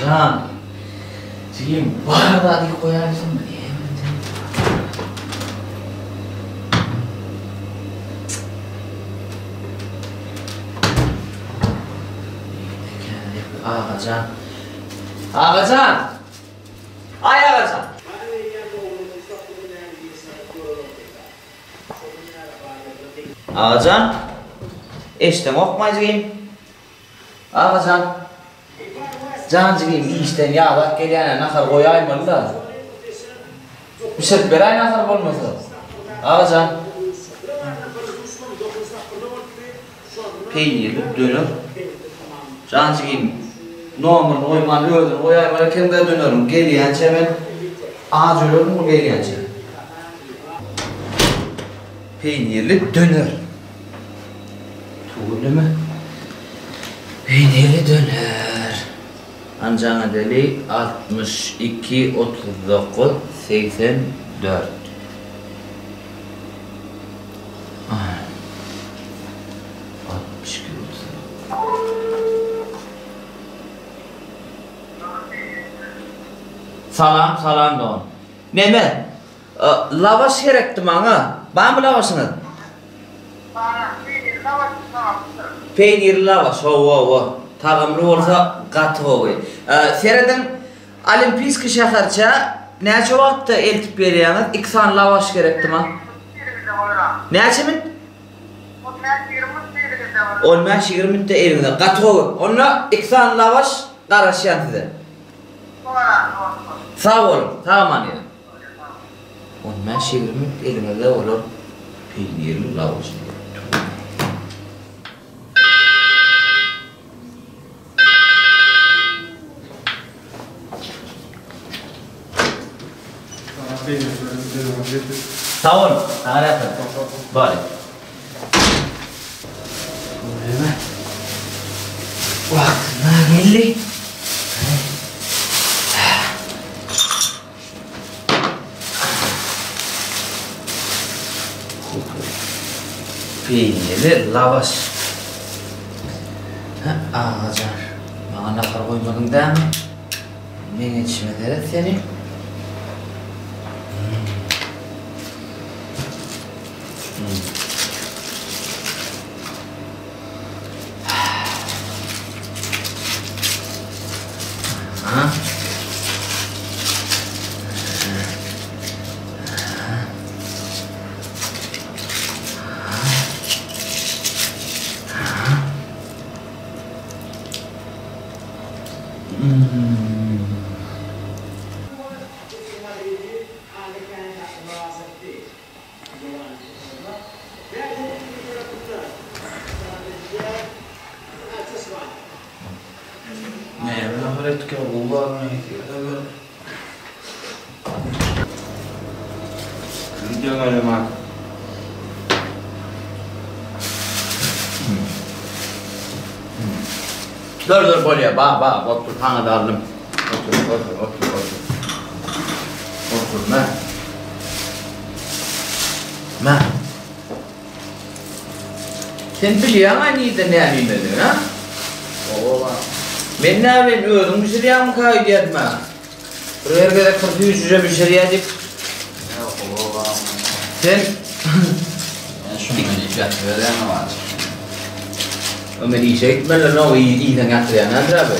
Ağacan. Sigim var da hadi koyarsın mı diye. Ağacan. Ağacan. Ay Ağacan. Ağacan. Eşten okmayacağım. Ağacan. Cancığım işten ya bak gelene nakar koyayım da. Bir şey beray nakar olmasa. Ağacan. Peynirli dönür. Cancığım normal oyman öldür koyayım kendine dönüyorum. Geliyence ben ağaç ölüyorum mu geliyence. Peynirli dönür. Tuğlu mu? Peynirli döner. Ancağına deli 62, 39, 84. Ah. 62, 39. Salam don. Neme? Lavaş gerekti bana. Var mı lavaşınız? Peynirli lavaş, o. Tağımlı olsa katı oluyor. Sereden Olimpiyski şeharça neçe vaqtda eltip beriyorsunuz? 2 tane lavaş gerekti mi? Neçe min? 15-20 minutda elimde. Katı oluyor. Onunla 2 tane lavaş qarasıyan size. Sağ olun. Tamam anlayın. 15-20 minut elimde olur. Peynirli lavaş. Sağ olun. Sana yapın. Bari. Öyle vaktına geldi. Peynirli lavaş. Ağacan. Bana nakar koymadın değil mi? Ben içime deret seni. Che uguale gidiyorlar ama. Dur böyle bak otur sana dardım. Otur. Otur ma. Sen biliyorsun aniden ne yapayım dedin ha? Ola. Ben ne yapayım öldüm bir şey yapayım kaydı etme. Buraya kadar 43 lira bir şey yapayım. Ola. Sen? Ben şunu icat veren var. Ömer iyi şey gitmeli o iyiden getiriyor nedir abi?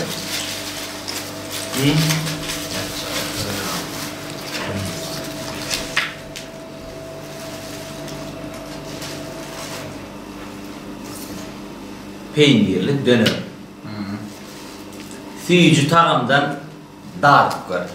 Peynirli döner. Süyücü tağımdan dar koyar.